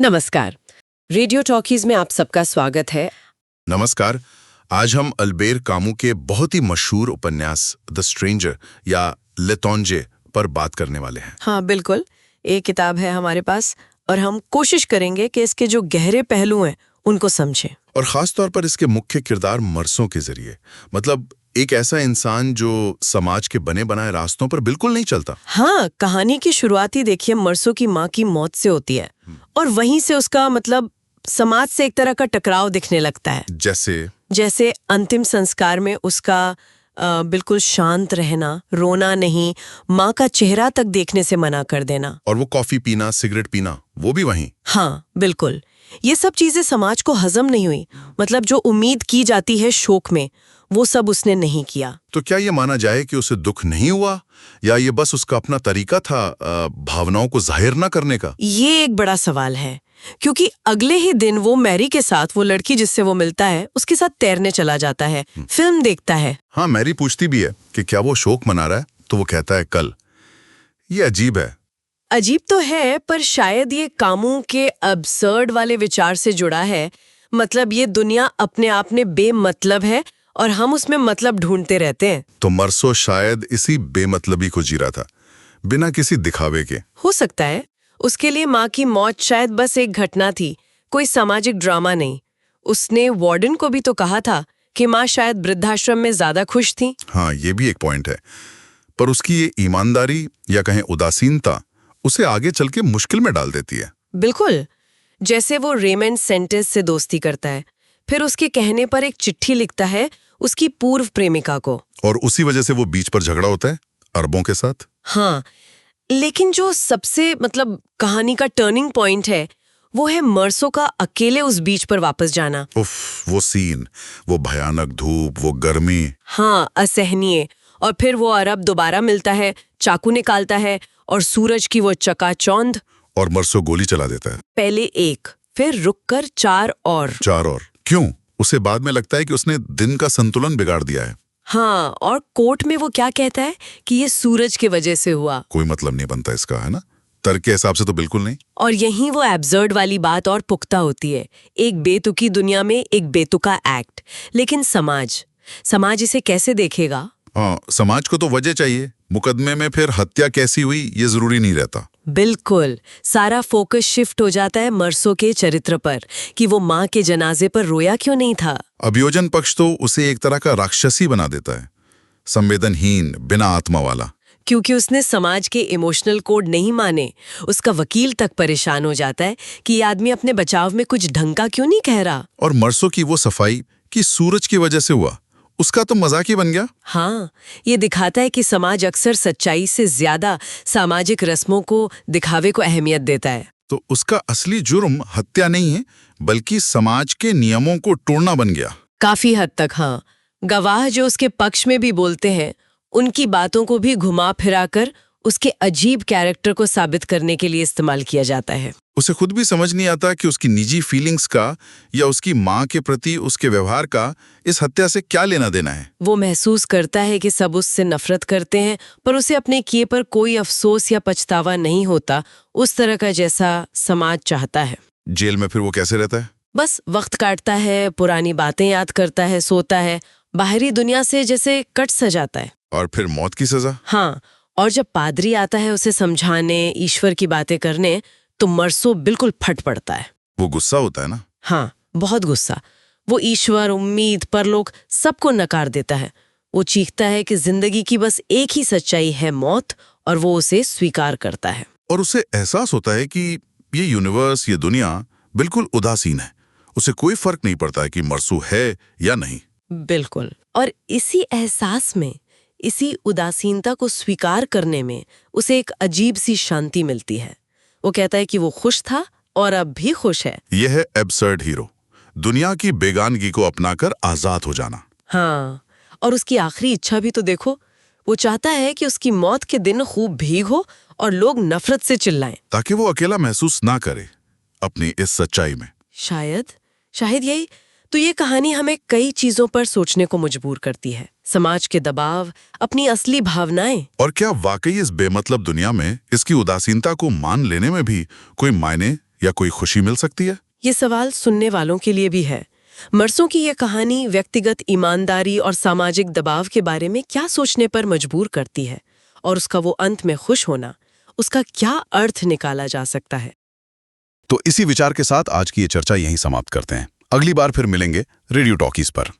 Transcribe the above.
नमस्कार। Radio talkies में आप सबका स्वागत है। नमस्कार। आज हम अल्बेर कामू के बहुत ही मशहूर उपन्यास द स्ट्रेंजर या लेतोंजे पर बात करने वाले हैं। हाँ बिल्कुल, एक किताब है हमारे पास और हम कोशिश करेंगे कि इसके जो गहरे पहलू हैं उनको समझें। और खास तौर पर इसके मुख्य किरदार मर्सों के जरिए, मतलब एक ऐसा इंसान जो समाज के बने बनाए रास्तों पर बिल्कुल नहीं चलता। हाँ, कहानी की शुरुआत ही देखिए मरसो की माँ की मौत से होती है और वहीं से उसका मतलब समाज से एक तरह का टकराव दिखने लगता है। जैसे अंतिम संस्कार में उसका बिल्कुल शांत रहना, रोना नहीं, माँ का चेहरा तक देखने से मना कर देना। और वो कॉफी पीना, सिगरेट पीना, वो भी वहीं। हाँ बिल्कुल, ये सब चीजें समाज को हजम नहीं हुई। मतलब जो उम्मीद की जाती है शोक में, वो सब उसने नहीं किया। तो क्या ये माना जाए कि उसे दुख नहीं हुआ, या ये बस उसका अपना तरीका था भावनाओं को जाहिर न करने का? ये एक बड़ा सवाल है, क्योंकि अगले ही दिन वो मैरी के साथ, वो लड़की जिससे वो मिलता है, उसके साथ तैरने चला जाता है, फिल्म देखता है। हाँ, मैरी पूछती भी है कि क्या वो शोक मना रहा है, तो वो कहता है कल। ये अजीब है। अजीब तो है, पर शायद ये कामू के अब्सर्ड वाले विचार से जुड़ा है। मतलब ये दुनिया अपने आप में बेमतलब है और हम उसमें मतलब ढूंढते रहते हैं। तो मर्सो शायद इसी बेमतलबी को जी रहा था, बिना किसी दिखावे के। हो सकता है उसके लिए माँ की मौत शायद बस एक घटना थी, कोई सामाजिक ड्रामा नहीं। उसने वार्डन को भी तो कहा था कि माँ शायद वृद्धाश्रम में ज्यादा खुश थी। हाँ, ये भी एक पॉइंट है। पर उसकी ये ईमानदारी या कहें उदासीनता उसे आगे चल के मुश्किल में डाल देती है। बिल्कुल, जैसे वो रेमंड सेंटेस से दोस्ती करता है, फिर उसके कहने पर एक चिट्ठी लिखता है उसकी पूर्व प्रेमिका को, और उसी वजह से वो बीच पर झगड़ा होता है अरबों के साथ। हाँ, लेकिन जो सबसे मतलब कहानी का टर्निंग पॉइंट है, वो है मर्सो का अकेले उस बीच पर वापस जाना। उफ, वो सीन, वो भयानक धूप, वो गर्मी। हाँ, असहनीय। और फिर वो अरब दोबारा मिलता है, चाकू निकालता है और सूरज की वो चकाचौंध। और मर्सो गोली चला देता है। पहले एक, फिर रुककर चार और। क्यों? उसे बाद में लगता है कि उसने दिन का संतुलन बिगाड़ दिया है। हाँ, और कोर्ट में वो क्या कहता है कि ये सूरज की वजह से हुआ। कोई मतलब नहीं बनता इसका, है ना? तर्क के हिसाब से तो बिल्कुल नहीं। और यहीं वो एब्सर्ड वाली बात और पुख्ता होती है। एक बेतुकी दुनिया में एक बेतुका एक्ट, लेकिन समाज इसे कैसे देखेगा? हाँ, समाज को तो वजह चाहिए। मुकदमे में फिर हत्या कैसी हुई ये जरूरी नहीं रहता। बिल्कुल, सारा फोकस शिफ्ट हो जाता है मर्सो के चरित्र पर कि वो माँ के जनाजे पर रोया क्यों नहीं था। अभियोजन पक्ष तो उसे एक तरह का राक्षसी बना देता है, संवेदनहीन, बिना आत्मा वाला। क्योंकि उसने समाज के इमोशनल कोड नहीं माने। उसका वकील तक परेशान हो जाता है कि ये आदमी अपने बचाव में कुछ ढंग का क्यों नहीं कह रहा। और मर्सो की वो सफाई कि सूरज की वजह से हुआ, उसका तो मजाक ही बन गया। हाँ, ये दिखाता है कि समाज अक्सर सच्चाई से ज्यादा सामाजिक रस्मों को, दिखावे को अहमियत देता है। तो उसका असली जुर्म हत्या नहीं है, बल्कि समाज के नियमों को तोड़ना बन गया। काफी हद तक हाँ। गवाह जो उसके पक्ष में भी बोलते हैं, उनकी बातों को भी घुमा फिरा कर उसके अजीब कैरेक्टर को साबित करने के लिए इस्तेमाल किया जाता है। उसे खुद भी समझ नहीं आता कि उसकी निजी फीलिंग्स का या उसकी माँ के प्रति उसके व्यवहार का इस हत्या से क्या लेना देना है। वो महसूस करता है कि सब उससे नफरत करते हैं, पर उसे अपने किए पर कोई अफसोस या पछतावा नहीं होता, उस तरह का जैसा समाज चाहता है। जेल में फिर वो कैसे रहता है? बस वक्त काटता है, पुरानी बातें याद करता है, सोता है, बाहरी दुनिया से जैसे कट सा जाता है। और फिर मौत की सजा। हाँ, और जब पादरी आता है उसे समझाने, ईश्वर की बातें करने, तो मर्सो बिल्कुल फट पड़ता है। वो गुस्सा होता है ना? हाँ, बहुत गुस्सा। वो ईश्वर, उम्मीद, परलोक सबको नकार देता है। वो चीखता है कि जिंदगी की बस एक ही सच्चाई है, मौत, और वो उसे स्वीकार करता है। और उसे एहसास होता है कि ये यूनिवर्स, ये दुनिया बिल्कुल उदासीन है। उसे कोई फर्क नहीं पड़ता है कि मर्सू है या नहीं। बिल्कुल। और इसी एहसास में, इसी उदासीनता को स्वीकार करने में उसे एक अजीब सी शांति मिलती है। वो कहता है कि वो खुश था और अब भी खुश है। यह है एब्सर्ड हीरो, दुनिया की बेगानगी को अपनाकर आजाद हो जाना। हाँ, और उसकी आखिरी इच्छा भी तो देखो। वो चाहता है कि उसकी मौत के दिन खूब भीग हो और लोग नफरत से चिल्लाएं, ताकि वो अकेला महसूस ना करे अपनी इस सच्चाई में। शायद यही तो ये कहानी हमें कई चीजों पर सोचने को मजबूर करती है। समाज के दबाव, अपनी असली भावनाएं, और क्या वाकई इस बेमतलब दुनिया में इसकी उदासीनता को मान लेने में भी कोई मायने या कोई खुशी मिल सकती है? ये सवाल सुनने वालों के लिए भी है। मर्सों की ये कहानी व्यक्तिगत ईमानदारी और सामाजिक दबाव के बारे में क्या सोचने पर मजबूर करती है, और उसका वो अंत में खुश होना, उसका क्या अर्थ निकाला जा सकता है। तो इसी विचार के साथ आज की ये चर्चा यहीं समाप्त करते हैं। अगली बार फिर मिलेंगे रेडियो टॉकीज पर।